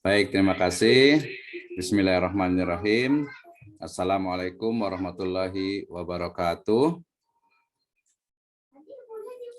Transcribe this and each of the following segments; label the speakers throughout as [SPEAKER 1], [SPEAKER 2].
[SPEAKER 1] Baik, terima kasih. Bismillahirrahmanirrahim. Assalamualaikum warahmatullahi wabarakatuh.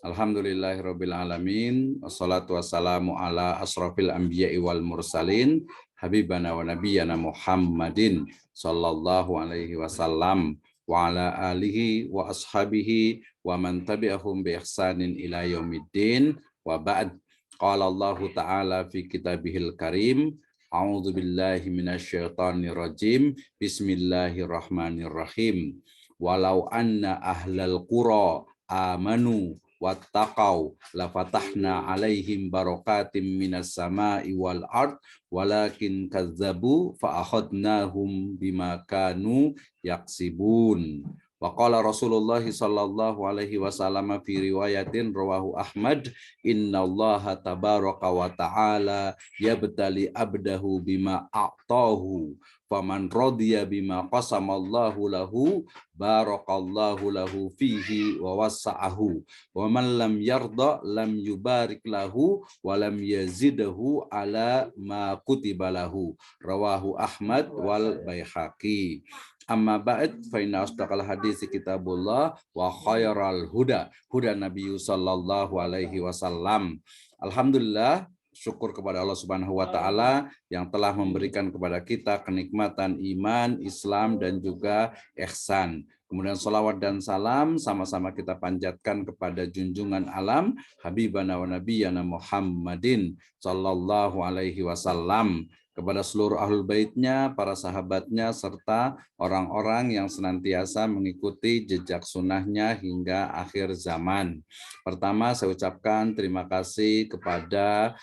[SPEAKER 1] Alhamdulillahirabbil alamin. Wassalatu wassalamu ala asrofil anbiya'i wal mursalin habibana wa nabiyyana Muhammadin sallallahu alaihi wasallam wa ala alihi wa ashabihi wa man tabi'ahum bi ihsanin ila yaumiddin wa ba'd. Qala Allah ta'ala fi kitabihil karim. A'udzu billahi minasyaitonir rajim. Bismillahirrahmanirrahim. Walau anna ahlal qura amanu wattaqau lafatahna alaihim barakatim minas sama'i wal ard walakin kazzabu fa akhadnahum bima kanu yaksibun. Wa qala Rasulullah sallallahu alaihi wasallam fi riwayatin rawahu Ahmad, innallaha tabaraka wa ta'ala yabtali abdahu bima a'tahu faman radiya bima qasamallahu lahu barakallahu lahu fihi wa wassa'ahu wa man lam yarda lam yubarik lahu wa lam yazidahu ala ma kutiba lahu. Rawahu Ahmad wal Baihaqi. Amma ba'd fa inna asdaqal hadits kitabullah wa khairal huda Nabi sallallahu alaihi wasallam. Alhamdulillah, syukur kepada Allah Subhanahu wa taala yang telah memberikan kepada kita kenikmatan iman, Islam dan juga ihsan. Kemudian salawat dan salam sama-sama kita panjatkan kepada junjungan alam habibana wa nabiyyana Muhammadin sallallahu alaihi wasallam, kepada seluruh ahlul baitnya, para sahabatnya, serta orang-orang yang senantiasa mengikuti jejak sunnahnya hingga akhir zaman. Pertama, saya ucapkan terima kasih kepada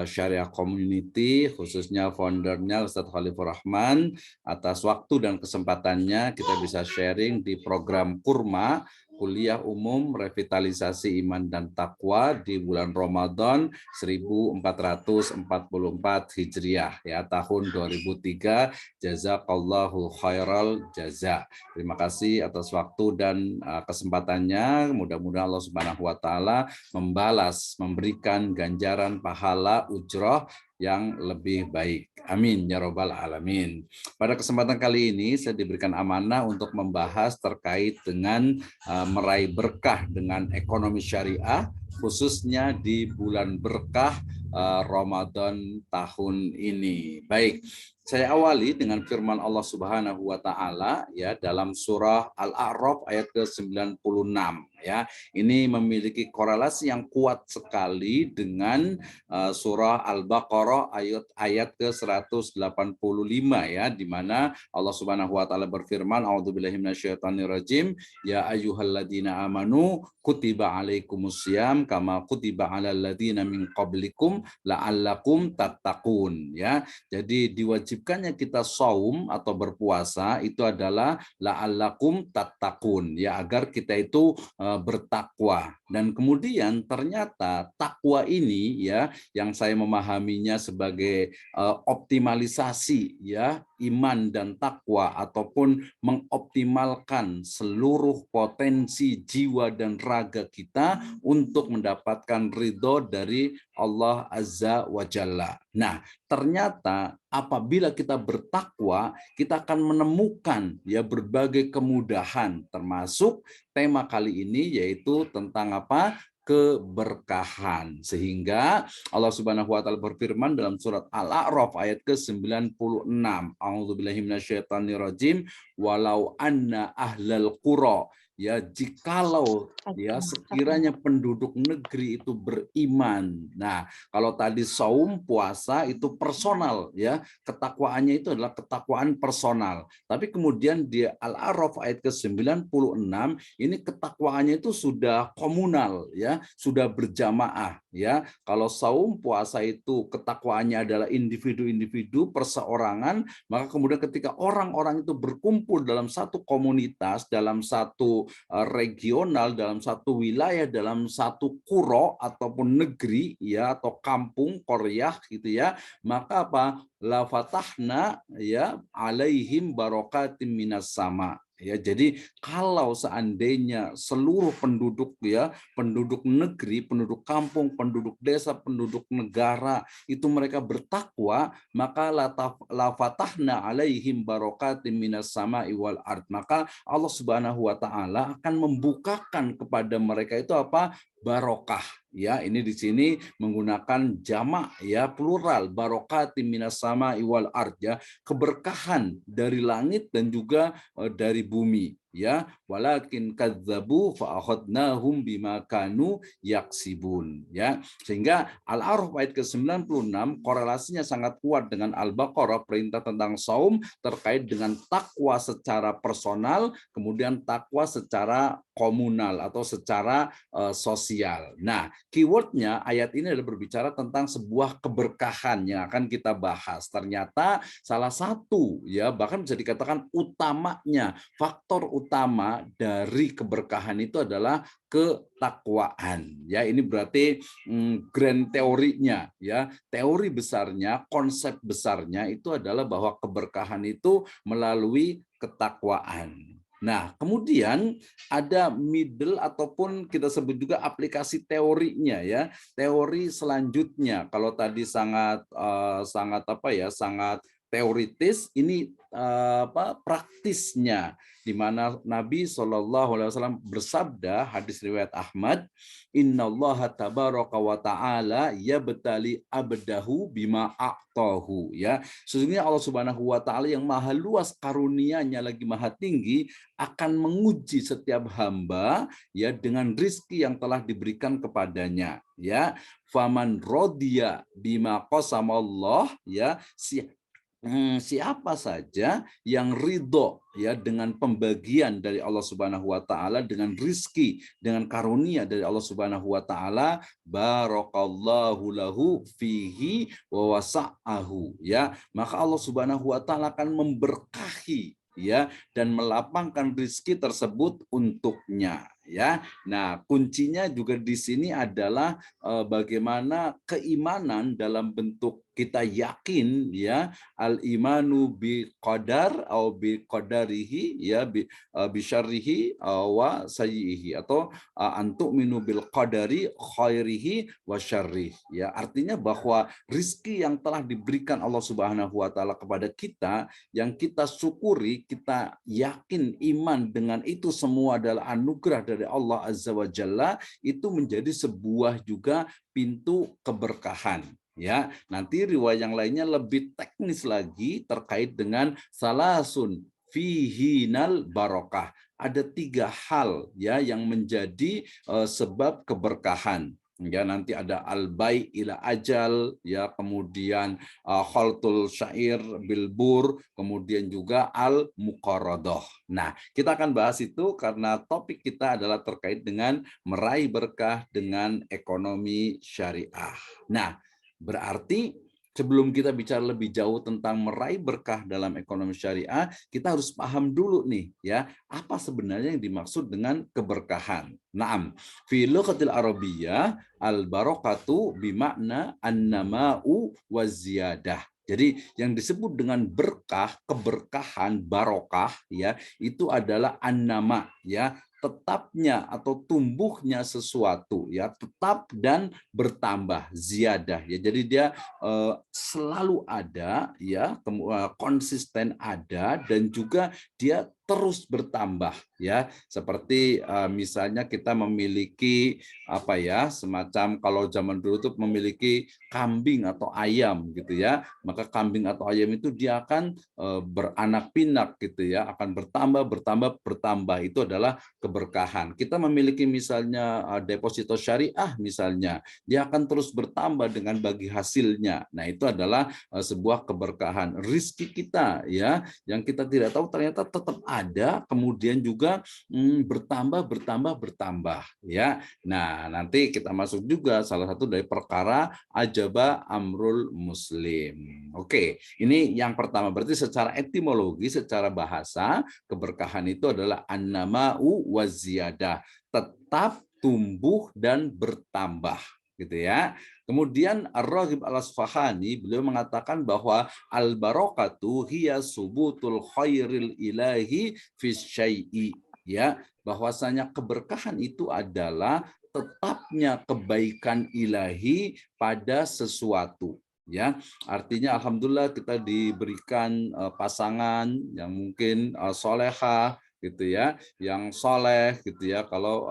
[SPEAKER 1] Syariah Community, khususnya foundernya Ustadz Khalifur Rahman, atas waktu dan kesempatannya kita bisa sharing di program Kurma, Kuliah Umum Revitalisasi Iman dan Takwa di bulan Ramadan 1444 Hijriah, ya, tahun 2003. Jazakallahu khairal jaza. Terima kasih atas waktu dan kesempatannya. Mudah-mudahan Allah Subhanahu wa taala memberikan ganjaran pahala ujroh yang lebih baik. Amin ya robbal alamin. Pada kesempatan kali ini saya diberikan amanah untuk membahas terkait dengan meraih berkah dengan ekonomi syariah, khususnya di bulan berkah Ramadan tahun ini. Baik, saya awali dengan firman Allah Subhanahu wa taala, ya, dalam surah Al-A'raf ayat ke-96, ya. Ini memiliki korelasi yang kuat sekali dengan surah Al-Baqarah ayat ke-185, ya, di mana Allah Subhanahu wa taala berfirman, a'udzubillahi minasyaitonirrajim, ya ayyuhalladzina amanu kutiba alaikumusiyam kama kutiba alal ladzina min qablikum la'allakum tattaqun, ya. Jadi diwajibkannya kita saum atau berpuasa itu adalah la'allakum tattaqun, ya, agar kita itu bertakwa. Dan kemudian ternyata takwa ini, ya, yang saya memahaminya sebagai optimalisasi, ya, iman dan takwa ataupun mengoptimalkan seluruh potensi jiwa dan raga kita untuk mendapatkan ridho dari Allah Azza wa Jalla. Nah, ternyata apabila kita bertakwa, kita akan menemukan, ya, berbagai kemudahan, termasuk tema kali ini yaitu tentang apa? Keberkahan. Sehingga Allah Subhanahu wa taala berfirman dalam surat Al-A'raf ayat ke-96, a'udzubillahi minasyaitonirrajim, walau anna ahlal qura, ya, jikalau, ya, sekiranya penduduk negeri itu beriman. Nah, kalau tadi saum puasa itu personal, ya, ketakwaannya itu adalah ketakwaan personal. Tapi kemudian di Al-A'raf ayat ke-96 ini ketakwaannya itu sudah komunal, ya, sudah berjamaah, ya. Kalau saum puasa itu ketakwaannya adalah individu-individu perseorangan, maka kemudian ketika orang-orang itu berkumpul dalam satu komunitas, dalam satu regional, dalam satu wilayah, dalam satu kuro ataupun negeri, ya, atau kampung qaryah gitu, ya, maka apa? La fatahna, ya, alaihim barakatim minas sama. Ya, jadi kalau seandainya seluruh penduduk penduduk negeri, penduduk kampung, penduduk desa, penduduk negara itu mereka bertakwa, maka la fatahna alaihim barakatim minas sama'i wal ard. Maka Allah Subhanahu wa taala akan membukakan kepada mereka itu apa? Barokah. Ya, ini di sini menggunakan jamak ya, plural, barakatim minas sama'i wal ard ya, keberkahan dari langit dan juga dari bumi ya, walakin kadzabu fa akhadnahum bima kanu yaksibun ya. Sehingga Al-A'raf ayat ke-96 korelasinya sangat kuat dengan Al-Baqarah, perintah tentang saum terkait dengan takwa secara personal, kemudian takwa secara komunal atau secara sosial. Nah, keywordnya ayat ini adalah berbicara tentang sebuah keberkahan yang akan kita bahas. Ternyata salah satu ya, bahkan bisa dikatakan utamanya, faktor utama dari keberkahan itu adalah ketakwaan. Ya, ini berarti grand teorinya ya. Teori besarnya, konsep besarnya itu adalah bahwa keberkahan itu melalui ketakwaan. Nah, kemudian ada middle ataupun kita sebut juga aplikasi teorinya ya. Teori selanjutnya, kalau tadi sangat apa ya, sangat teoritis, ini praktisnya, di mana Nabi SAW bersabda, hadis riwayat Ahmad, innallaha tabaraka wa ta'ala yabtali abdahu bima a'tahu ya. Sesungguhnya Allah Subhanahu wa taala yang maha luas karunia-Nya lagi maha tinggi akan menguji setiap hamba ya dengan rizki yang telah diberikan kepadanya ya. Faman rodiya bima qasamallah ya, siapa saja yang ridho ya dengan pembagian dari Allah Subhanahu wa taala, dengan rizki, dengan karunia dari Allah Subhanahu wa taala, barakallahu lahu fihi wa wasa'ahu ya, maka Allah Subhanahu wa taala akan memberkahi ya dan melapangkan rizki tersebut untuknya ya. Nah, kuncinya juga di sini adalah bagaimana keimanan dalam bentuk kita yakin ya, al imanu bi qadar atau bi qadarihi ya, bi syarrihi wa sayyihi, atau antuk minu bil qadari khairihi wa syarrih ya. Artinya bahwa rizki yang telah diberikan Allah Subhanahu wa taala kepada kita, yang kita syukuri, kita yakin iman dengan itu semua adalah anugerah dari Allah Azza wa Jalla, itu menjadi sebuah juga pintu keberkahan. Ya, nanti riwayat yang lainnya lebih teknis lagi terkait dengan salasun fihinal barokah. Ada 3 hal ya yang menjadi sebab keberkahan. Ya, nanti ada al-bai ila ajal ya, kemudian khaltul syair bilbur, kemudian juga al-muqaradah. Nah, kita akan bahas itu karena topik kita adalah terkait dengan meraih berkah dengan ekonomi syariah. Nah, berarti sebelum kita bicara lebih jauh tentang meraih berkah dalam ekonomi syariah, kita harus paham dulu nih ya, apa sebenarnya yang dimaksud dengan keberkahan. Naam, fi lughatil arabiyyah al barakatu bimakna annama'u waziyadah. Jadi yang disebut dengan berkah, keberkahan, barokah ya, itu adalah annama ya, tetapnya atau tumbuhnya sesuatu ya, tetap dan bertambah, ziyadah ya. Jadi dia selalu ada ya, konsisten ada, dan juga dia terus bertambah ya. Seperti misalnya kita memiliki apa ya, semacam kalau zaman dulu tuh memiliki kambing atau ayam gitu ya, maka kambing atau ayam itu dia akan beranak pinak gitu ya, akan bertambah bertambah bertambah, itu adalah keberkahan. Kita memiliki misalnya deposito syariah misalnya, dia akan terus bertambah dengan bagi hasilnya. Nah, itu adalah sebuah keberkahan. Rizki kita ya, yang kita tidak tahu ternyata tetap ada, kemudian juga bertambah bertambah bertambah ya. Nah, nanti kita masuk juga salah satu dari perkara ajaba amrul muslim. Oke, ini yang pertama. Berarti secara etimologi, secara bahasa, keberkahan itu adalah annama'u waziyadah, tetap tumbuh dan bertambah gitu ya. Kemudian Ar-Raghib Al-Asfahani beliau mengatakan bahwa al-barakatu hiya subutul khairil ilahi fi syai'i, ya, bahwasanya keberkahan itu adalah tetapnya kebaikan ilahi pada sesuatu. Ya, artinya alhamdulillah kita diberikan pasangan yang mungkin solehah gitu ya, yang soleh gitu ya. Kalau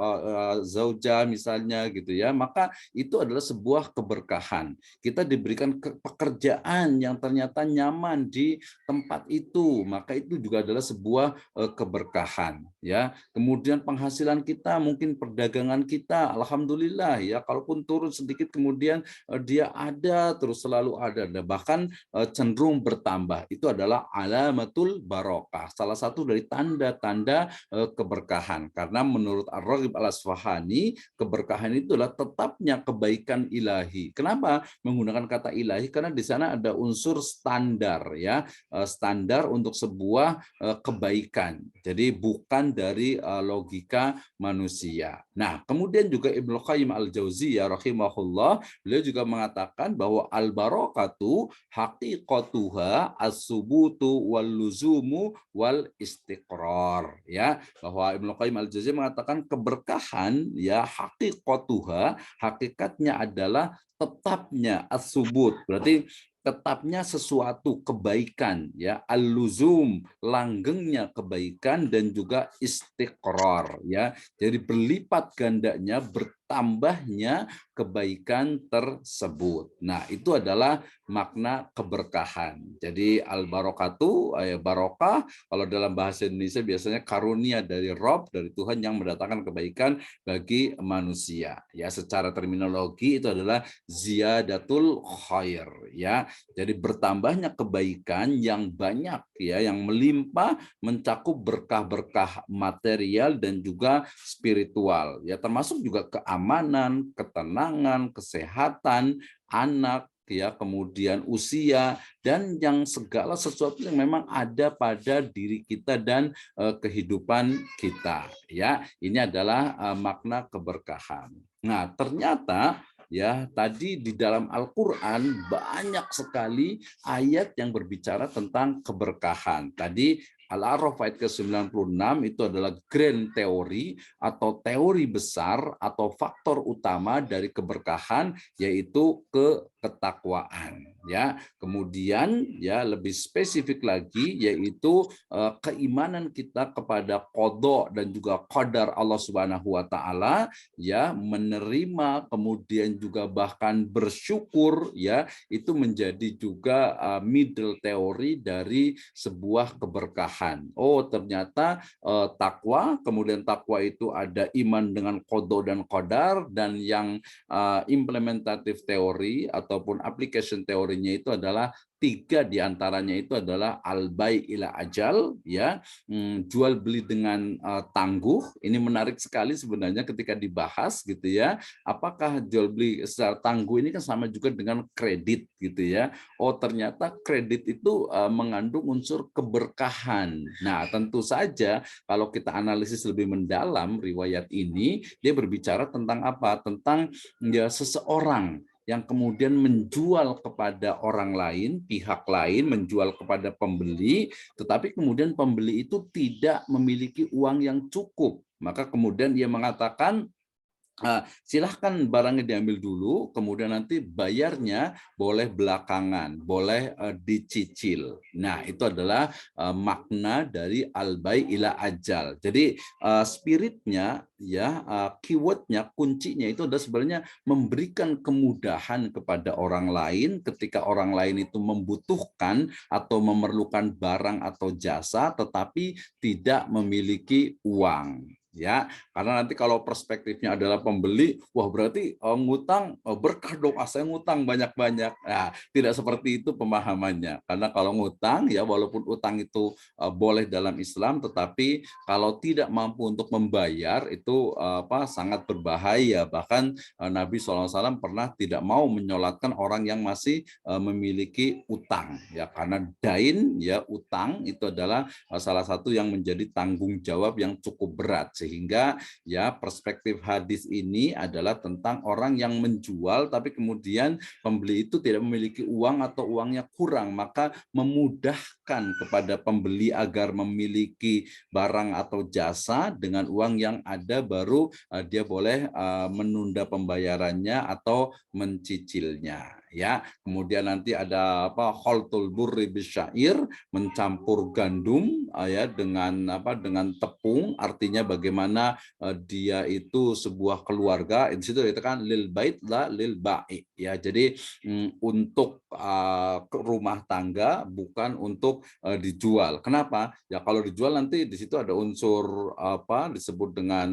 [SPEAKER 1] zauja misalnya gitu ya, maka itu adalah sebuah keberkahan. Kita diberikan pekerjaan yang ternyata nyaman di tempat itu, maka itu juga adalah sebuah keberkahan ya. Kemudian penghasilan kita, mungkin perdagangan kita, alhamdulillah ya, kalaupun turun sedikit kemudian dia ada terus, selalu ada, dan bahkan cenderung bertambah. Itu adalah alamatul barokah, salah satu dari tanda-tanda keberkahan. Karena menurut Ar-Raghib Al-Asfahani, keberkahan itulah tetapnya kebaikan ilahi. Kenapa menggunakan kata ilahi? Karena di sana ada unsur standar ya, standar untuk sebuah kebaikan. Jadi bukan dari logika manusia. Nah, kemudian juga Ibnu Qayyim Al-Jauziyah rahimahullah, beliau juga mengatakan bahwa al-barakatu haqiqatuha as-subutu wal luzumu wal istiqrar, ya, bahwa Ibnu Qayyim Al-Jauziyah mengatakan keberkahan ya haqiqatuha, hakikatnya adalah tetapnya as-subut, berarti tetapnya sesuatu kebaikan ya, al-luzum langgengnya kebaikan, dan juga istiqrar ya, jadi berlipat gandanya, bertambahnya kebaikan tersebut. Nah, itu adalah makna keberkahan. Jadi al-barakatu, barokah, kalau dalam bahasa Indonesia biasanya karunia dari Rob, dari Tuhan yang mendatangkan kebaikan bagi manusia. Ya, secara terminologi itu adalah ziyadatul khair ya. Jadi bertambahnya kebaikan yang banyak ya, yang melimpah, mencakup berkah-berkah material dan juga spiritual ya, termasuk juga keamanan, ketenangan, kesehatan, anak ya, kemudian usia, dan yang segala sesuatu yang memang ada pada diri kita dan kehidupan kita ya. Ini adalah makna keberkahan. Nah, ternyata ya, tadi di dalam Al-Qur'an banyak sekali ayat yang berbicara tentang keberkahan. Tadi Al-A'raf ayat ke-96 itu adalah grand teori atau teori besar atau faktor utama dari keberkahan, yaitu ketakwaan ya. Kemudian ya lebih spesifik lagi, yaitu keimanan kita kepada qada dan juga qadar Allah Subhanahu wa taala ya, menerima, kemudian juga bahkan bersyukur ya, itu menjadi juga middle teori dari sebuah keberkahan. Oh, ternyata takwa, kemudian takwa itu ada iman dengan qada dan qadar, dan yang implementatif teori ataupun application teorinya itu adalah 3 diantaranya itu adalah al-bai' ila ajal ya, jual beli dengan tangguh. Ini menarik sekali sebenarnya ketika dibahas gitu ya. Apakah jual beli secara tangguh ini kan sama juga dengan kredit gitu ya. Oh, ternyata kredit itu mengandung unsur keberkahan. Nah, tentu saja kalau kita analisis lebih mendalam riwayat ini, dia berbicara tentang apa? Tentang ya seseorang yang kemudian menjual kepada orang lain, pihak lain menjual kepada pembeli, tetapi kemudian pembeli itu tidak memiliki uang yang cukup. Maka kemudian ia mengatakan, silahkan barangnya diambil dulu, kemudian nanti bayarnya boleh belakangan, boleh dicicil. Nah, itu adalah makna dari al-bai' ila ajal. Jadi spiritnya ya, keywordnya, kuncinya itu adalah sebenarnya memberikan kemudahan kepada orang lain ketika orang lain itu membutuhkan atau memerlukan barang atau jasa tetapi tidak memiliki uang. Ya, karena nanti kalau perspektifnya adalah pembeli, wah berarti ngutang berkah dong, saya ngutang banyak-banyak. Nah, tidak seperti itu pemahamannya. Karena kalau ngutang ya, walaupun utang itu boleh dalam Islam, tetapi kalau tidak mampu untuk membayar itu sangat berbahaya. Bahkan Nabi SAW pernah tidak mau menyolatkan orang yang masih memiliki utang ya, karena dain ya, utang itu adalah salah satu yang menjadi tanggung jawab yang cukup berat. Sehingga ya perspektif hadis ini adalah tentang orang yang menjual tapi kemudian pembeli itu tidak memiliki uang atau uangnya kurang, maka memudahkan kepada pembeli agar memiliki barang atau jasa dengan uang yang ada, baru dia boleh menunda pembayarannya atau mencicilnya. Ya, kemudian nanti ada apa, khaltul burri bisyair, mencampur gandum ya dengan tepung, artinya bagaimana dia itu sebuah keluarga. Di situ itu kan lil bait la lil ba'i ya. Jadi untuk rumah tangga, bukan untuk dijual. Kenapa? Ya kalau dijual nanti di situ ada unsur apa disebut dengan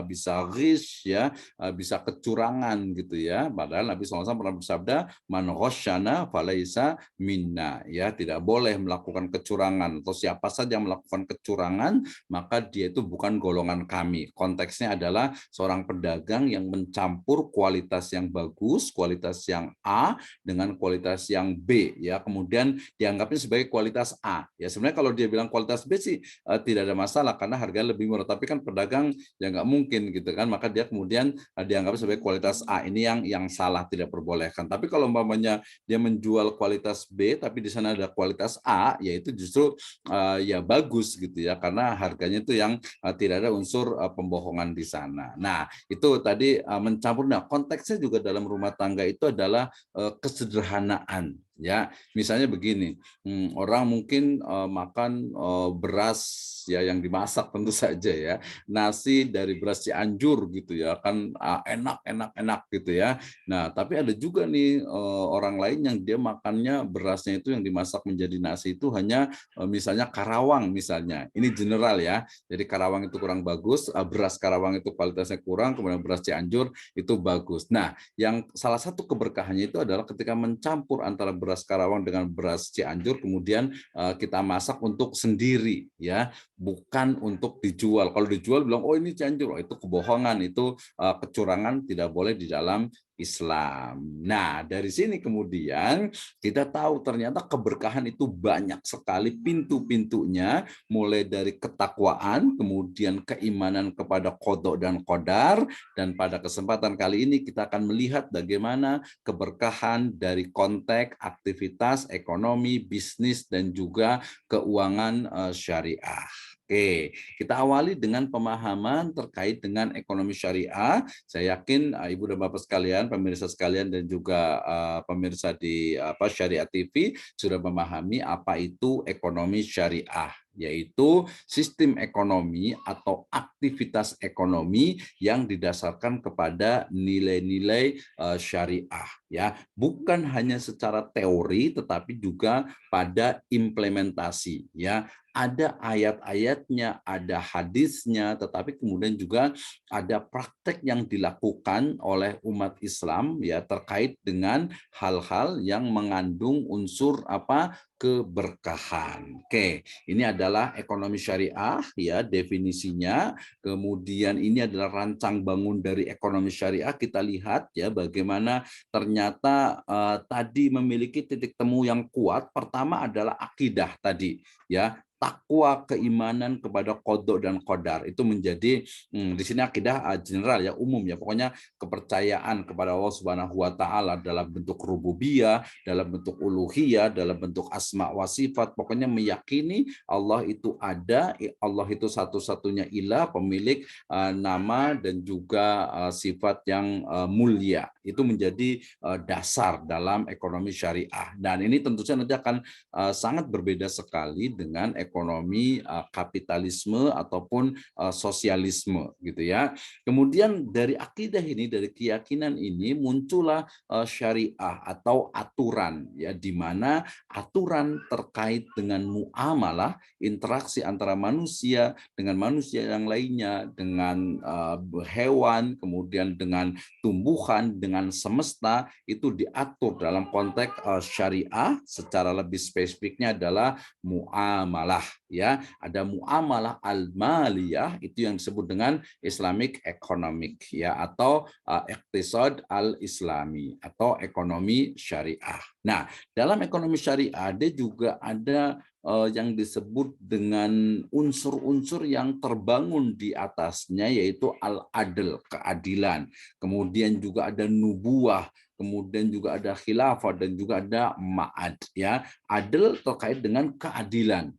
[SPEAKER 1] bisa ghish ya, bisa kecurangan gitu ya. Padahal Nabi SAW pernah bersabda, man ghasyana falaisa minna, ya, tidak boleh melakukan kecurangan, atau siapa saja yang melakukan kecurangan maka dia itu bukan golongan kami. Konteksnya adalah seorang pedagang yang mencampur kualitas yang bagus, kualitas yang A dengan kualitas yang B ya, kemudian dianggapnya sebagai kualitas A. Ya sebenarnya kalau dia bilang kualitas B sih tidak ada masalah karena harganya lebih murah, tapi kan pedagang ya nggak mungkin gitu kan, maka dia kemudian dianggap sebagai kualitas A. Ini yang salah, tidak perbolehkan. Tapi kalau umpamanya dia menjual kualitas B tapi di sana ada kualitas A, yaitu justru ya bagus gitu ya, karena harganya itu yang tidak ada unsur pembohongan di sana. Nah, itu tadi mencampur. Nah, konteksnya juga dalam rumah tangga itu adalah kesederhanaan. Ya, misalnya begini, orang mungkin makan beras ya yang dimasak tentu saja ya, nasi dari beras Cianjur gitu ya kan, enak gitu ya. Nah, tapi ada juga nih orang lain yang dia makannya berasnya itu yang dimasak menjadi nasi itu hanya misalnya Karawang misalnya. Ini general ya. Jadi Karawang itu kurang bagus, beras Karawang itu kualitasnya kurang, kemudian beras Cianjur itu bagus. Nah, yang salah satu keberkahannya itu adalah ketika mencampur antara beras Karawang dengan beras Cianjur, kemudian kita masak untuk sendiri ya, bukan untuk dijual. Kalau dijual bilang oh ini Cianjur, oh, itu kebohongan, itu kecurangan, tidak boleh di dalam Islam. Nah, dari sini kemudian kita tahu ternyata keberkahan itu banyak sekali pintu-pintunya, mulai dari ketakwaan, kemudian keimanan kepada qada dan qadar, dan pada kesempatan kali ini kita akan melihat bagaimana keberkahan dari konteks aktivitas ekonomi, bisnis, dan juga keuangan syariah. Oke, kita awali dengan pemahaman terkait dengan ekonomi syariah. Saya yakin Ibu dan Bapak sekalian, pemirsa sekalian, dan juga pemirsa di Syariah TV sudah memahami apa itu ekonomi syariah, yaitu sistem ekonomi atau aktivitas ekonomi yang didasarkan kepada nilai-nilai syariah, ya, bukan hanya secara teori tetapi juga pada implementasi, ya. Ada ayat-ayatnya, ada hadisnya, tetapi kemudian juga ada praktek yang dilakukan oleh umat Islam ya terkait dengan hal-hal yang mengandung unsur keberkahan. Oke, ini adalah ekonomi syariah ya definisinya. Kemudian ini adalah rancang bangun dari ekonomi syariah. Kita lihat ya bagaimana ternyata tadi memiliki titik temu yang kuat. Pertama adalah akidah tadi ya, takwa, keimanan kepada qada dan qadar. Itu menjadi di sini akidah general ya, umum ya, pokoknya kepercayaan kepada Allah Subhanahu wa taala dalam bentuk rububiyah, dalam bentuk uluhiyah, dalam bentuk asma wa sifat, pokoknya meyakini Allah itu ada, Allah itu satu-satunya ilah, pemilik nama dan juga sifat yang mulia. Itu menjadi dasar dalam ekonomi syariah. Dan ini tentu saja nanti akan sangat berbeda sekali dengan ekonomi kapitalisme ataupun sosialisme gitu ya. Kemudian dari akidah ini, dari keyakinan ini muncullah syariah atau aturan ya, di mana aturan terkait dengan muamalah, interaksi antara manusia dengan manusia yang lainnya, dengan hewan, kemudian dengan tumbuhan, dengan semesta, itu diatur dalam konteks syariah. Secara lebih spesifiknya adalah muamalah. adalah ya, ada muamalah al-maliyah itu yang disebut dengan Islamic economic ya, atau iqtisad al-islami atau ekonomi syariah. Nah, dalam ekonomi syariah dia juga ada yang disebut dengan unsur-unsur yang terbangun di atasnya, yaitu al-adl, keadilan. Kemudian juga ada nubuah, kemudian juga ada khilafah, dan juga ada ma'ad. Ya, adil terkait dengan keadilan.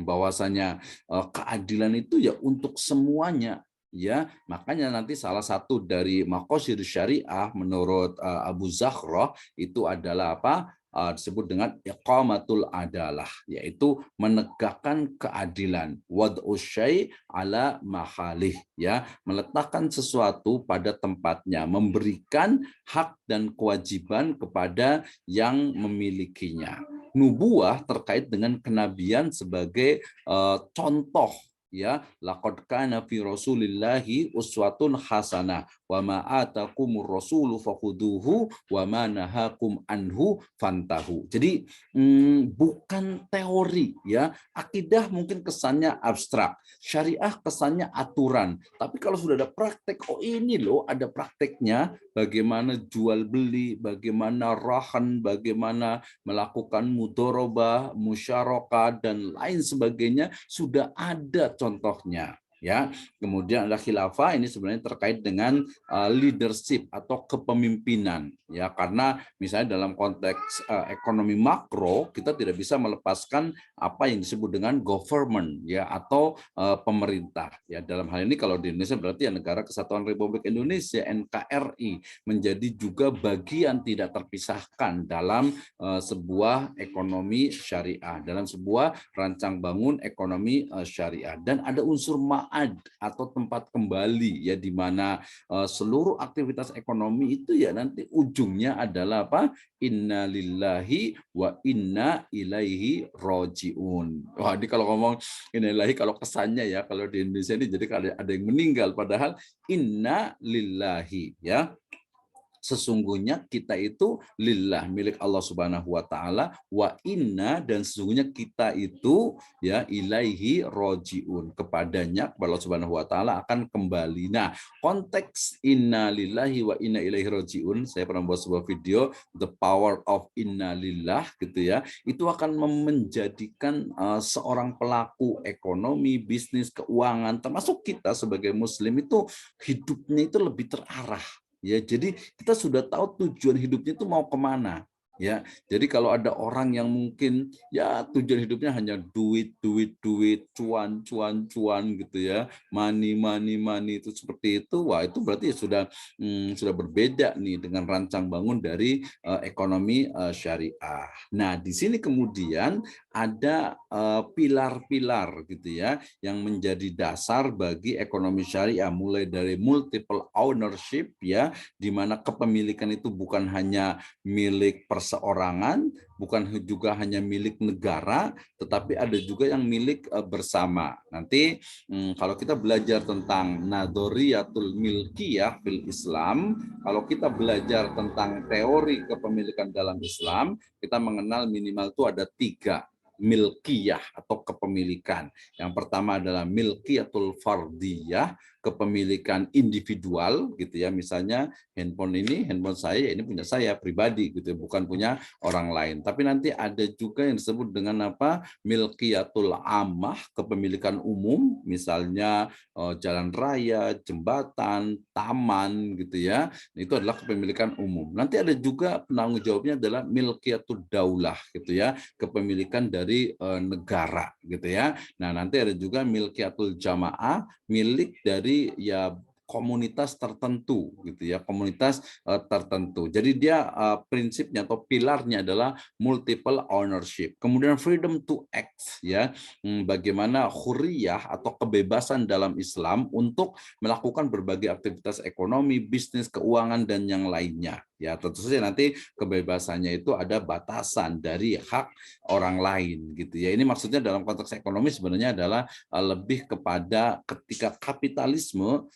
[SPEAKER 1] Bahwasanya keadilan itu ya untuk semuanya. Ya, makanya nanti salah satu dari maqasid syariah menurut Abu Zahrah itu adalah apa? Disebut dengan iqamatul adalah, yaitu menegakkan keadilan, wad'u syai' ala mahalih, ya, meletakkan sesuatu pada tempatnya, memberikan hak dan kewajiban kepada yang memilikinya. Nubuah terkait dengan kenabian sebagai contoh, ya, laqad kana fi rasulillahi uswatun hasanah wa ma atakumur rasulu fakhuduhu wa ma nahakum anhu fantahu. Jadi bukan teori, ya. Akidah mungkin kesannya abstrak, syariah kesannya aturan. Tapi kalau sudah ada praktek, oh ini loh ada prakteknya, bagaimana jual beli, bagaimana rahan, bagaimana melakukan mudorobah, musyarakah, dan lain sebagainya, sudah ada contohnya. Ya, kemudian ada khilafah, ini sebenarnya terkait dengan leadership atau kepemimpinan, ya, karena misalnya dalam konteks ekonomi makro kita tidak bisa melepaskan apa yang disebut dengan government, ya, atau pemerintah, ya. Dalam hal ini kalau di Indonesia berarti ya Negara Kesatuan Republik Indonesia, NKRI, menjadi juga bagian tidak terpisahkan dalam sebuah ekonomi syariah, dalam sebuah rancang bangun ekonomi syariah. Dan ada unsur ma'ad atau tempat kembali, ya, di mana seluruh aktivitas ekonomi itu ya nanti ujungnya adalah apa? Inna lillahi wa inna ilaihi roji'un. Wah, ini kalau ngomong inna lillahi, kalau kesannya ya, kalau di Indonesia ini jadi ada yang meninggal, padahal inna lillahi, ya, sesungguhnya kita itu lillah, milik Allah Subhanahu wa taala, wa inna, dan sesungguhnya kita itu ya ilaihi rojiun, kepadanya, kepada Allah Subhanahu wa taala akan kembali. Nah, konteks inna lillahi wa inna ilaihi rojiun, saya pernah buat sebuah video The Power of Inna Lillah gitu ya, itu akan menjadikan seorang pelaku ekonomi, bisnis, keuangan, termasuk kita sebagai muslim itu hidupnya itu lebih terarah. Ya, jadi kita sudah tahu tujuan hidupnya itu mau kemana. Ya, jadi kalau ada orang yang mungkin ya tujuan hidupnya hanya duit, duit, duit, cuan, cuan, cuan gitu ya, money, money, money, itu seperti itu, wah itu berarti sudah berbeda nih dengan rancang bangun dari ekonomi syariah. Nah, di sini kemudian ada pilar-pilar gitu ya yang menjadi dasar bagi ekonomi syariah, mulai dari multiple ownership, ya, di mana kepemilikan itu bukan hanya milik perseorangan, bukan juga hanya milik negara, tetapi ada juga yang milik bersama. Nanti kalau kita belajar tentang nadhariyatul milkiyah fil Islam, kalau kita belajar tentang teori kepemilikan dalam Islam, kita mengenal minimal itu ada 3 milkiyah atau kepemilikan. Yang pertama adalah milkiyatul fardiyah, kepemilikan individual gitu ya, misalnya handphone saya, ini punya saya pribadi gitu, bukan punya orang lain. Tapi nanti ada juga yang disebut dengan apa? Milkiyatul ammah, kepemilikan umum, misalnya jalan raya, jembatan, taman gitu ya. Itu adalah kepemilikan umum. Nanti ada juga penanggung jawabnya adalah milkiyatul daulah gitu ya, kepemilikan dari negara gitu ya. Nah, nanti ada juga milkiyatul jamaah, milik dari ya komunitas tertentu gitu ya, komunitas tertentu. Jadi dia prinsipnya atau pilarnya adalah multiple ownership. Kemudian freedom to act, ya, bagaimana hurriyah atau kebebasan dalam Islam untuk melakukan berbagai aktivitas ekonomi, bisnis, keuangan, dan yang lainnya. Ya, tentu saja nanti kebebasannya itu ada batasan dari hak orang lain gitu ya. Ini maksudnya dalam konteks ekonomi sebenarnya adalah lebih kepada ketika kapitalisme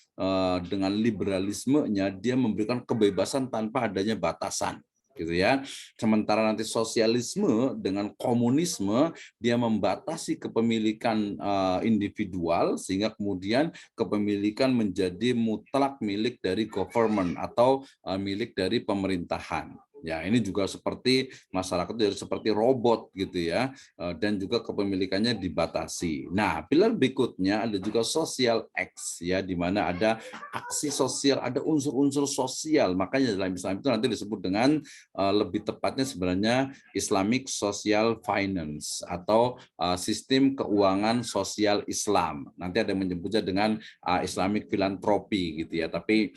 [SPEAKER 1] dengan liberalismenya dia memberikan kebebasan tanpa adanya batasan. gitu ya. Sementara nanti sosialisme dengan komunisme dia membatasi kepemilikan individual sehingga kemudian kepemilikan menjadi mutlak milik dari government atau milik dari pemerintahan. Ya, ini juga seperti masyarakat jadi seperti robot gitu ya, dan juga kepemilikannya dibatasi. Nah, pilar berikutnya ada juga social acts ya, di mana ada aksi sosial, ada unsur-unsur sosial. Makanya dalam Islam itu nanti disebut dengan lebih tepatnya sebenarnya Islamic Social Finance atau sistem keuangan sosial Islam. Nanti ada yang menyebutnya dengan Islamic Philanthropy gitu ya. Tapi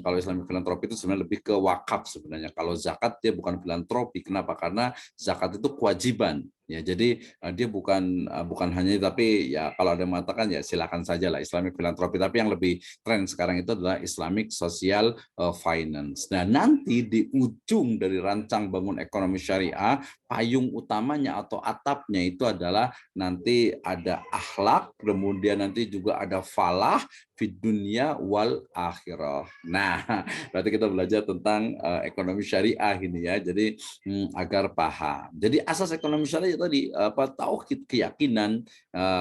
[SPEAKER 1] kalau Islamic Philanthropy itu sebenarnya lebih ke wakaf sebenarnya. Kalau zakat dia bukan filantropi. Kenapa? Karena zakat itu kewajiban. Ya, jadi dia bukan hanya, tapi ya kalau ada yang mengatakan ya silakan saja lah Islamic Philanthropy. Tapi yang lebih tren sekarang itu adalah Islamic Social Finance. Nah, nanti di ujung dari rancang bangun ekonomi syariah, payung utamanya atau atapnya itu adalah nanti ada akhlak, kemudian nanti juga ada falah fid dunya wal akhirah. Nah, berarti kita belajar tentang ekonomi syariah ini ya. Jadi agar paham. Jadi asas ekonomi syariah tadi tauhid, keyakinan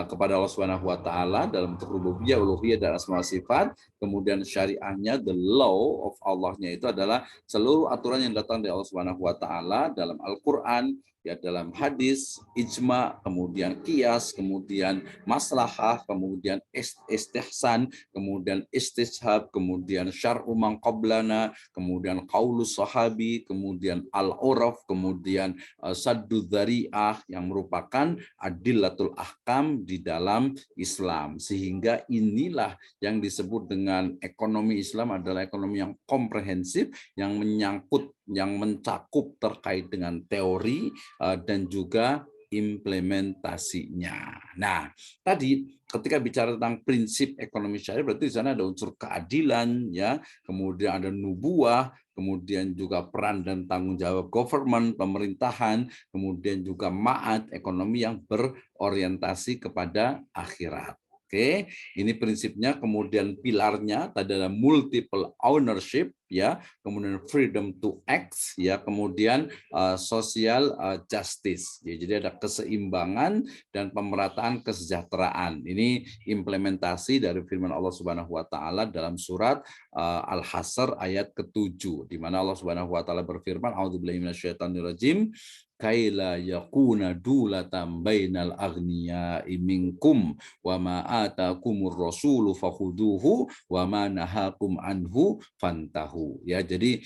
[SPEAKER 1] kepada Allah Subhanahu wa taala dalam bentuk rububiyah, uluhiyah dan asma sifat. Kemudian syariahnya, the law of Allahnya itu adalah seluruh aturan yang datang dari Allah Subhanahu wa taala dalam Al-Qur'an, ya dalam hadis, ijma, kemudian qiyas, kemudian maslahah, kemudian istihsan, kemudian istishab, kemudian syar'u man qablana, kemudian qaulus sahabi, kemudian al-uraf, kemudian saddu dzari'ah yang merupakan adillatul ahkam di dalam Islam. Sehingga inilah yang disebut dengan ekonomi Islam adalah ekonomi yang komprehensif, yang menyangkut, yang mencakup terkait dengan teori dan juga implementasinya. Nah, tadi ketika bicara tentang prinsip ekonomi syariah berarti di sana ada unsur keadilan ya, kemudian ada nubuah, kemudian juga peran dan tanggung jawab government, pemerintahan, kemudian juga ma'ad, ekonomi yang berorientasi kepada akhirat. Oke, ini prinsipnya. Kemudian pilarnya tadi ada multiple ownership ya, kemudian freedom to act ya, kemudian social justice. Ya, jadi ada keseimbangan dan pemerataan kesejahteraan. Ini implementasi dari firman Allah Subhanahu wa taala dalam surat Al-Hasr ayat ke-7 di mana Allah Subhanahu wa taala berfirman, a'udzubillahi minasyaitonirrajim, kaila yakuna dulatan bainal aghniya'i minkum wa ma atakumur rasulu fakhuduhu wa ma nahakum anhu fantahu. Ya, jadi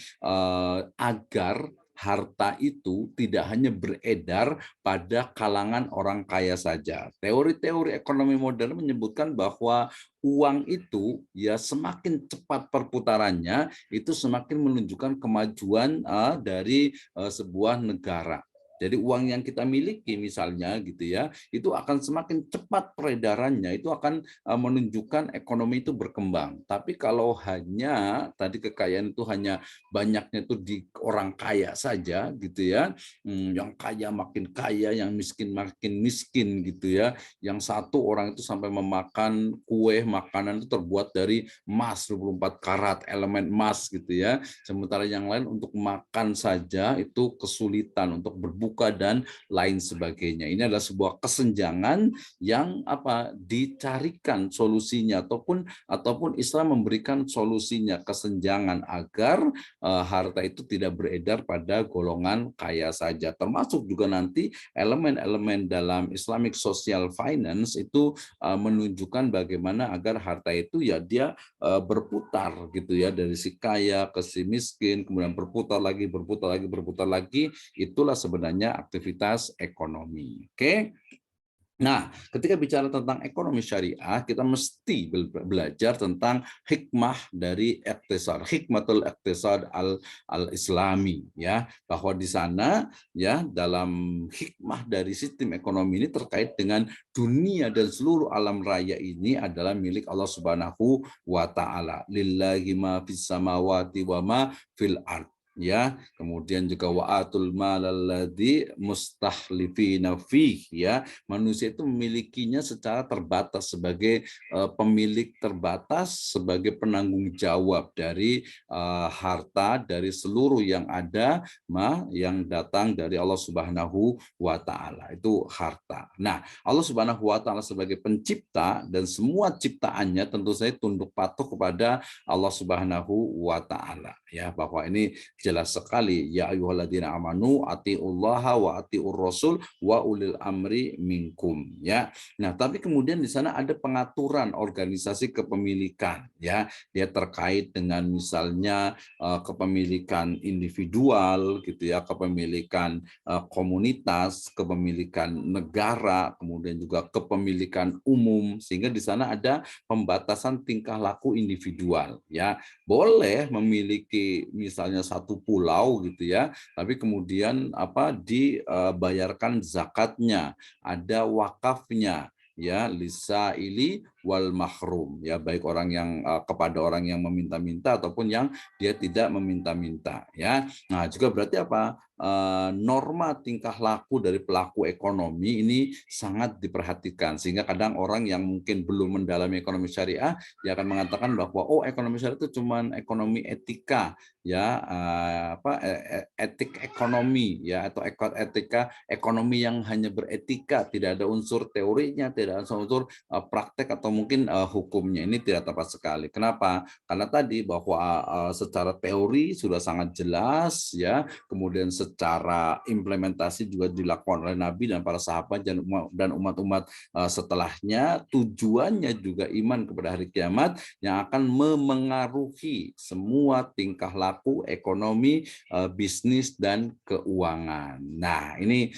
[SPEAKER 1] agar harta itu tidak hanya beredar pada kalangan orang kaya saja. Teori-teori ekonomi modern menyebutkan bahwa uang itu ya semakin cepat perputarannya itu semakin menunjukkan kemajuan dari sebuah negara. Jadi uang yang kita miliki misalnya gitu ya, itu akan semakin cepat peredarannya, itu akan menunjukkan ekonomi itu berkembang. Tapi kalau hanya tadi kekayaan itu hanya banyaknya itu di orang kaya saja gitu ya, yang kaya makin kaya, yang miskin makin miskin gitu ya. Yang satu orang itu sampai memakan kue makanan itu terbuat dari emas 24 karat, elemen emas gitu ya. Sementara yang lain untuk makan saja itu kesulitan, untuk berbuka dan lain sebagainya. Ini adalah sebuah kesenjangan yang dicarikan solusinya ataupun Islam memberikan solusinya, kesenjangan agar harta itu tidak beredar pada golongan kaya saja. Termasuk juga nanti elemen-elemen dalam Islamic Social Finance itu menunjukkan bagaimana agar harta itu ya dia berputar gitu ya, dari si kaya ke si miskin, kemudian berputar lagi, berputar lagi, berputar lagi. Itulah sebenarnya aktivitas ekonomi. Oke. Nah, ketika bicara tentang ekonomi syariah, kita mesti belajar tentang hikmah dari iqtisad, hikmatul iqtisad al-islami ya, bahwa di sana ya dalam hikmah dari sistem ekonomi ini terkait dengan dunia dan seluruh alam raya ini adalah milik Allah Subhanahu wa taala. Lillahi ma fis samawati wa ma fil ard. ya, kemudian juga wa'atul malalladzi mustakhlifina fih, ya, manusia itu memilikinya secara terbatas sebagai pemilik terbatas, sebagai penanggung jawab dari harta, dari seluruh yang ada yang datang dari Allah Subhanahu wa taala, itu harta. Nah, Allah Subhanahu wa taala sebagai pencipta dan semua ciptaannya tentu saja tunduk patuh kepada Allah Subhanahu wa taala, ya, bahwa ini jelas sekali, ya ayyuhalladzina amanu atiullaha wa atiur rasul wa ulil amri minkum, ya. Nah, tapi kemudian di sana ada pengaturan organisasi kepemilikan, ya. Dia terkait dengan misalnya kepemilikan individual gitu ya, kepemilikan komunitas, kepemilikan negara, kemudian juga kepemilikan umum, sehingga di sana ada pembatasan tingkah laku individual, ya. Boleh memiliki misalnya satu pulau gitu ya, tapi kemudian dibayarkan zakatnya, ada wakafnya, ya, lisaili wal mahrum, ya, baik orang yang kepada orang yang meminta-minta ataupun yang dia tidak meminta-minta, ya. Nah, juga berarti apa? Norma tingkah laku dari pelaku ekonomi ini sangat diperhatikan, sehingga kadang orang yang mungkin belum mendalami ekonomi syariah dia akan mengatakan bahwa oh, ekonomi syariah itu cuma ekonomi etika, ya, etik ekonomi, ya, atau etika ekonomi yang hanya beretika, tidak ada unsur teorinya, tidak ada unsur praktek atau mungkin hukumnya. Ini tidak tepat sekali. Kenapa? Karena tadi bahwa secara teori sudah sangat jelas, ya, kemudian secara implementasi juga dilakukan oleh Nabi dan para sahabat dan umat-umat setelahnya. Tujuannya juga iman kepada hari kiamat yang akan memengaruhi semua tingkah laku ekonomi, bisnis, dan keuangan. Nah, ini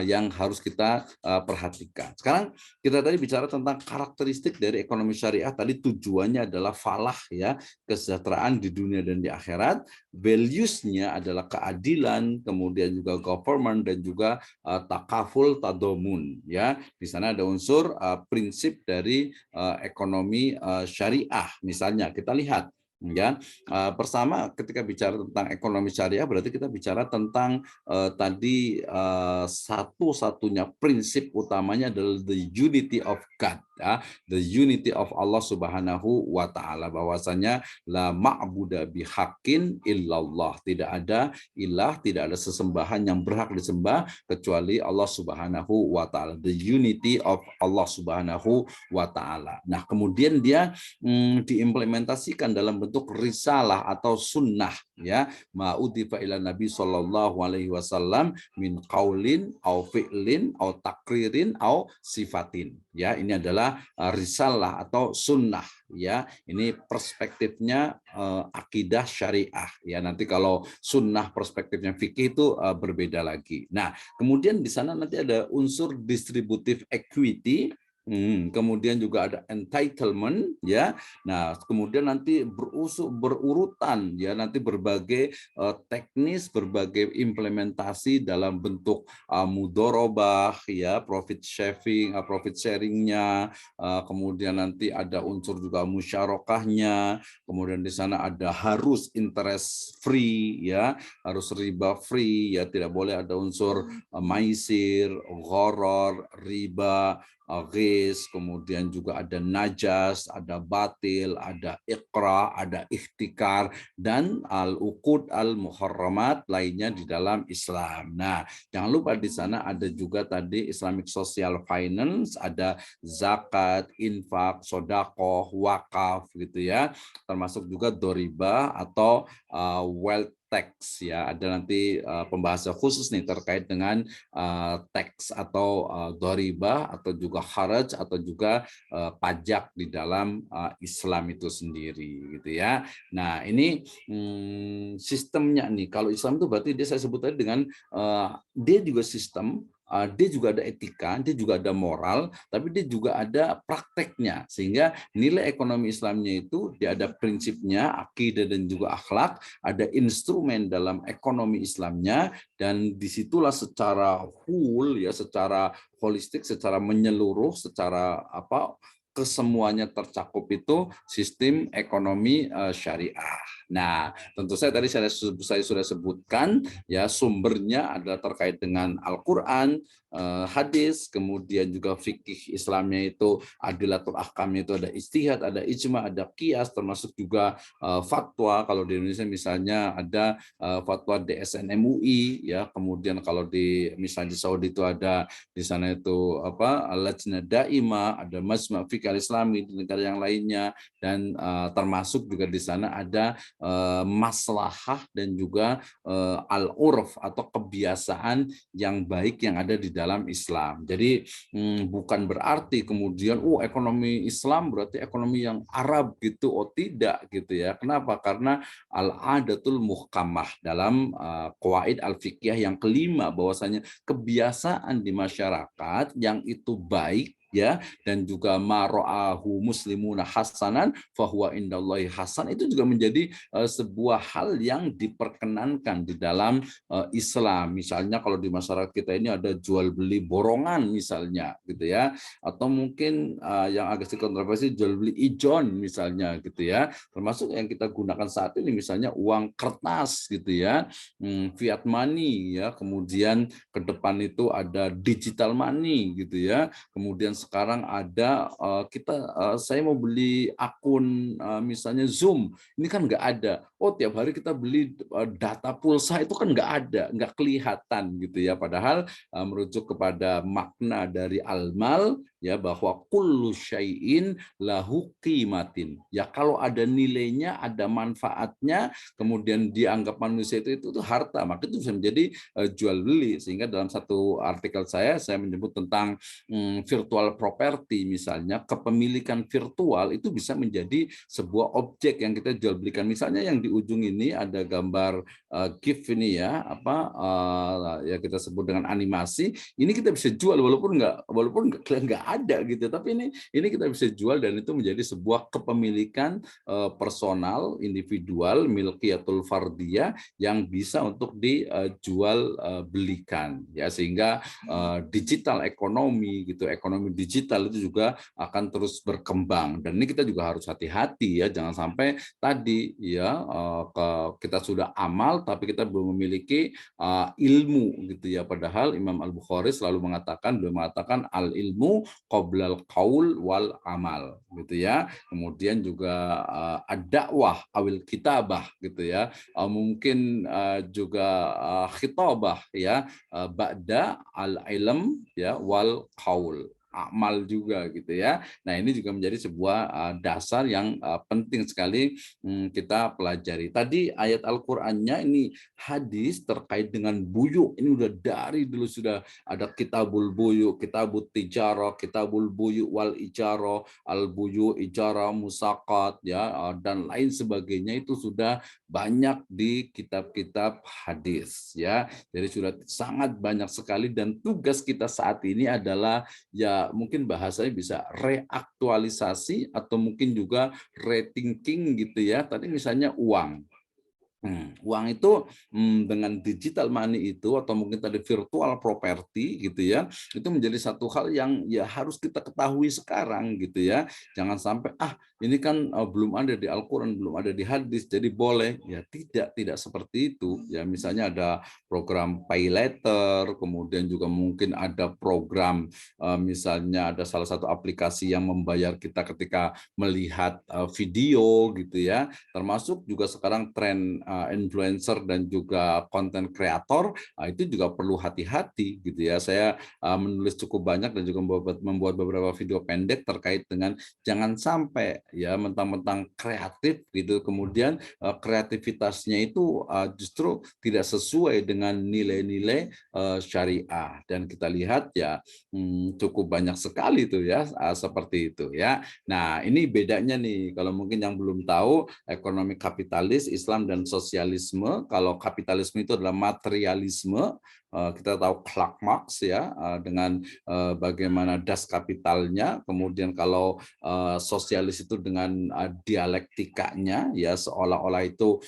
[SPEAKER 1] yang harus kita perhatikan. Sekarang kita tadi bicara tentang karakteristik dari ekonomi syariah. Tadi tujuannya adalah falah, ya, kesejahteraan di dunia dan di akhirat. Values-nya adalah keadilan, kemudian juga government, dan juga takaful tadomun, ya. Di sana ada unsur prinsip dari ekonomi syariah. Misalnya kita lihat, ya, pertama ketika bicara tentang ekonomi syariah berarti kita bicara tentang tadi satu-satunya prinsip utamanya adalah the unity of God, ya, the unity of Allah Subhanahu wa taala, bahwasanya la ma'budu bihaqqin illallah, tidak ada ilah, tidak ada sesembahan yang berhak disembah kecuali Allah Subhanahu wa taala, the unity of Allah Subhanahu wa taala. Nah, kemudian dia diimplementasikan dalam bentuk risalah atau sunnah, ya, ma'udhifa ila Nabi sallallahu alaihi wasallam min qaulin au fi'lin au takririn au sifatin, ya. Ini adalah risalah atau sunnah, ya. Ini perspektifnya akidah syariah, ya. Nanti kalau sunnah perspektifnya fikih itu berbeda lagi. Nah, kemudian di sana nanti ada unsur distributive equity. Kemudian juga ada entitlement, ya. Nah, kemudian nanti berurutan, ya, nanti berbagai teknis, berbagai implementasi dalam bentuk mudorobah, ya, profit sharingnya, kemudian nanti ada unsur juga musyarakahnya, kemudian di sana ada harus interest free, ya, harus riba free, ya, tidak boleh ada unsur maisir, gharar, riba, ghis, kemudian juga ada najas, ada batil, ada iqra, ada ikhtikar, dan al-uqud al-muharramat lainnya di dalam Islam. Nah, jangan lupa di sana ada juga tadi Islamic Social Finance, ada zakat, infak, sodakoh, wakaf, gitu ya, termasuk juga doriba atau wealth tax, ya. Ada nanti pembahasan khusus nih terkait dengan tax atau doriba atau juga kharaj atau juga pajak di dalam Islam itu sendiri, gitu ya. Nah, ini sistemnya nih. Kalau Islam itu berarti dia saya sebut tadi dengan dia juga sistem, dia juga ada etika, dia juga ada moral, tapi dia juga ada prakteknya. Sehingga nilai ekonomi Islamnya itu dia ada prinsipnya, akidah dan juga akhlak, ada instrumen dalam ekonomi Islamnya, dan disitulah secara full, ya, secara holistik, secara menyeluruh, secara kesemuanya tercakup itu sistem ekonomi syariah. Nah, tentu saya tadi saya sudah sebutkan ya sumbernya adalah terkait dengan Al-Qur'an, hadis, kemudian juga fikih Islamnya itu adilatul ahkamnya itu ada ijtihad, ada ijma, ada qiyas, termasuk juga fatwa. Kalau di Indonesia misalnya ada fatwa DSN MUI ya, kemudian kalau di misalnya di Saudi itu ada di sana itu apa Lajnah Daimah, ada Majma' Fiqh Al-Islami di negara yang lainnya, dan termasuk juga di sana ada maslahah dan juga al-urf atau kebiasaan yang baik yang ada di dalam Islam. Jadi bukan berarti kemudian ekonomi Islam berarti ekonomi yang Arab gitu, tidak gitu ya. Kenapa? Karena al-adatul muhkamah dalam qawaid al-fiqhiyah yang kelima, bahwasanya kebiasaan di masyarakat yang itu baik ya, dan juga mara'ahu muslimuna hasanan fahuwa indallahi hasan, itu juga menjadi sebuah hal yang diperkenankan di dalam Islam. Misalnya kalau di masyarakat kita ini ada jual beli borongan misalnya gitu ya, atau mungkin yang agak sedikit kontroversi jual beli ijon misalnya gitu ya, termasuk yang kita gunakan saat ini misalnya uang kertas gitu ya, fiat money ya, kemudian ke depan itu ada digital money gitu ya. Kemudian sekarang ada saya mau beli akun misalnya Zoom, ini kan nggak ada. Oh, tiap hari kita beli data pulsa, itu kan nggak ada, nggak kelihatan gitu ya. Padahal merujuk kepada makna dari al-mal ya, bahwa kullu syai'in lahu qimatin. Ya kalau ada nilainya, ada manfaatnya, kemudian dianggap manusia itu harta, maka itu bisa menjadi jual beli. Sehingga dalam satu artikel saya menyebut tentang virtual property misalnya, kepemilikan virtual itu bisa menjadi sebuah objek yang kita jual belikan. Misalnya yang di ujung ini ada gambar GIF ini ya, ya kita sebut dengan animasi. Ini kita bisa jual walaupun nggak ada gitu. Tapi ini kita bisa jual, dan itu menjadi sebuah kepemilikan personal, individual, milkiyatul fardiyah yang bisa untuk dijual belikan ya. Sehingga digital ekonomi gitu, ekonomi digital itu juga akan terus berkembang, dan ini kita juga harus hati-hati ya, jangan sampai tadi ya kita sudah amal tapi kita belum memiliki ilmu gitu ya. Padahal Imam Al-Bukhari selalu mengatakan, beliau mengatakan al ilmu qoblal qaul wal amal gitu ya. Kemudian juga ad-dakwah awil kitabah gitu ya, mungkin juga khitabah ya, ba'da al-ilm ya wal qaul, amal juga gitu ya. Nah, ini juga menjadi sebuah dasar yang penting sekali kita pelajari. Tadi ayat Al-Qur'annya, ini hadis terkait dengan buyuk. Ini udah dari dulu sudah ada kitabul buyuk, kitabut tijarah, kitabul buyuk wal ijarah, al buyuk, ijarah, musaqat ya, dan lain sebagainya, itu sudah banyak di kitab-kitab hadis ya. Jadi sudah sangat banyak sekali, dan tugas kita saat ini adalah ya mungkin bahasanya bisa reaktualisasi atau mungkin juga rethinking gitu ya. Tadi misalnya uang. Uang itu dengan digital money itu, atau mungkin tadi virtual property gitu ya, itu menjadi satu hal yang ya harus kita ketahui sekarang gitu ya. Jangan sampai ini kan belum ada di Al-Qur'an, belum ada di hadis, jadi boleh. Ya tidak seperti itu. Ya misalnya ada program pay later, kemudian juga mungkin ada program misalnya ada salah satu aplikasi yang membayar kita ketika melihat video gitu ya. Termasuk juga sekarang tren influencer dan juga konten kreator, itu juga perlu hati-hati gitu ya. Saya menulis cukup banyak dan juga membuat beberapa video pendek terkait dengan jangan sampai ya mentang-mentang kreatif gitu, kemudian kreativitasnya itu justru tidak sesuai dengan nilai-nilai syariah. Dan kita lihat ya cukup banyak sekali tuh ya seperti itu ya. Nah, ini bedanya nih, kalau mungkin yang belum tahu, ekonomi kapitalis, Islam dan sosialisme. Kalau kapitalisme itu adalah materialisme, kita tahu Karl Marx ya, dengan bagaimana das kapitalnya, kemudian kalau sosialis itu dengan dialektikanya ya, seolah-olah itu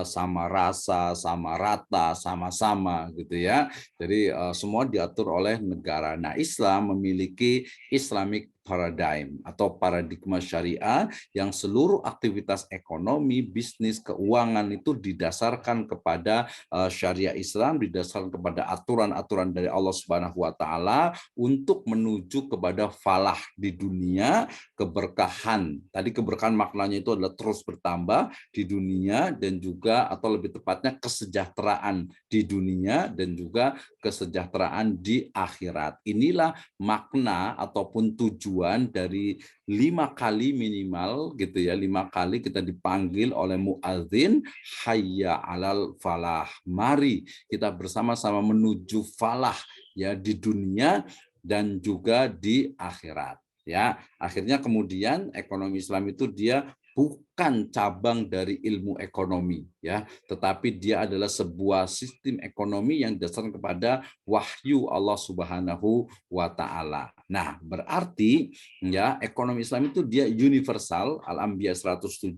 [SPEAKER 1] sama rasa, sama rata, sama-sama gitu ya. Jadi semua diatur oleh negara. Nah, Islam memiliki Islamic paradigm atau paradigma syariah yang seluruh aktivitas ekonomi, bisnis, keuangan itu didasarkan kepada syariah Islam, didasarkan kepada aturan-aturan dari Allah Subhanahu wa taala untuk menuju kepada falah di dunia, keberkahan. Tadi keberkahan maknanya itu adalah terus bertambah di dunia dan juga atau lebih tepatnya kesejahteraan di dunia dan juga kesejahteraan di akhirat. Inilah makna ataupun tujuan dari 5 kali minimal gitu ya, 5 kali kita dipanggil oleh muadzin, hayya alal falah. Mari kita bersama-sama menuju falah ya di dunia dan juga di akhirat. Ya, akhirnya kemudian ekonomi Islam itu dia bukan cabang dari ilmu ekonomi ya, tetapi dia adalah sebuah sistem ekonomi yang didasarkan kepada wahyu Allah Subhanahu wa taala. Nah, berarti ya ekonomi Islam itu dia universal, Al-Anbiya 107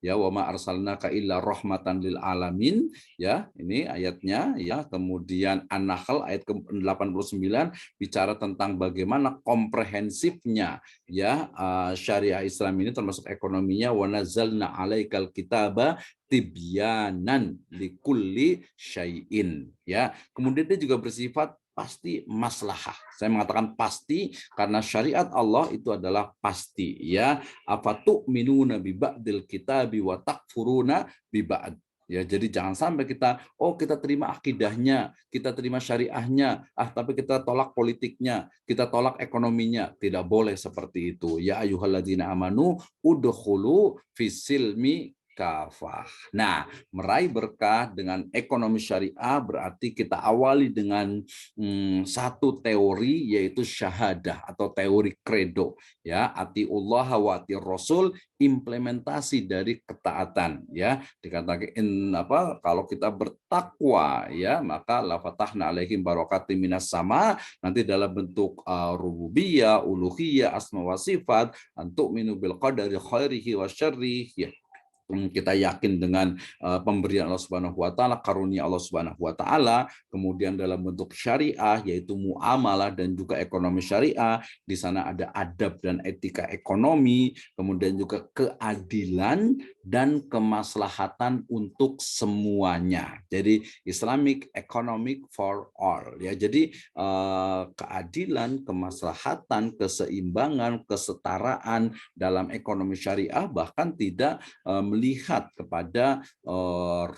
[SPEAKER 1] ya, wa ma arsalnaka illa rahmatan lil alamin ya, ini ayatnya ya. Kemudian An-Nahl ayat ke-89 bicara tentang bagaimana komprehensifnya ya syariah Islam ini termasuk ekonominya, wa nazzalna 'alaikal kitaba tibyanan likulli syai'in ya. Kemudian dia juga bersifat pasti maslahah. Saya mengatakan pasti karena syariat Allah itu adalah pasti ya. Afatu'minuna bi ba'dil kitabi wa takfuruna bi ba'd. Ya, jadi jangan sampai kita kita terima akidahnya, kita terima syariahnya, tapi kita tolak politiknya, kita tolak ekonominya. Tidak boleh seperti itu. Ya ayyuhalladzina amanu udkhulu fisilmi kafah. Nah, meraih berkah dengan ekonomi syariah berarti kita awali dengan satu teori yaitu syahadah atau teori credo ya, atiullah wa atir rasul, implementasi dari ketaatan ya. Dikatakan kalau kita bertakwa ya, maka la fatahna alaihim barakatim minas sama, nanti dalam bentuk rububiyah, uluhiyah, asma wa sifat, antu'minu bil qadari khairihi wa syarrihi ya. Kita yakin dengan pemberian Allah Subhanahu wa taala, karunia Allah Subhanahu wa taala, kemudian dalam bentuk syariah yaitu muamalah dan juga ekonomi syariah. Di sana ada adab dan etika ekonomi, kemudian juga keadilan dan kemaslahatan untuk semuanya. Jadi Islamic economic for all ya. Jadi keadilan, kemaslahatan, keseimbangan, kesetaraan dalam ekonomi syariah bahkan tidak melihat kepada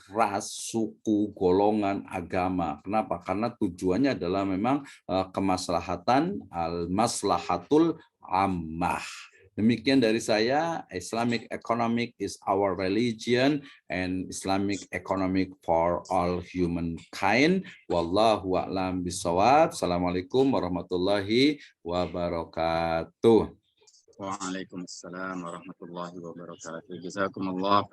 [SPEAKER 1] ras, suku, golongan, agama. Kenapa? Karena tujuannya adalah memang kemaslahatan, al-maslahatul ammah. Demikian dari saya, Islamic economic is our religion and Islamic economic for all humankind. Wallahu a'lam bishawab. Assalamualaikum warahmatullahi wabarakatuh.
[SPEAKER 2] Waalaikumsalam warahmatullahi wabarakatuh. Jazakumullah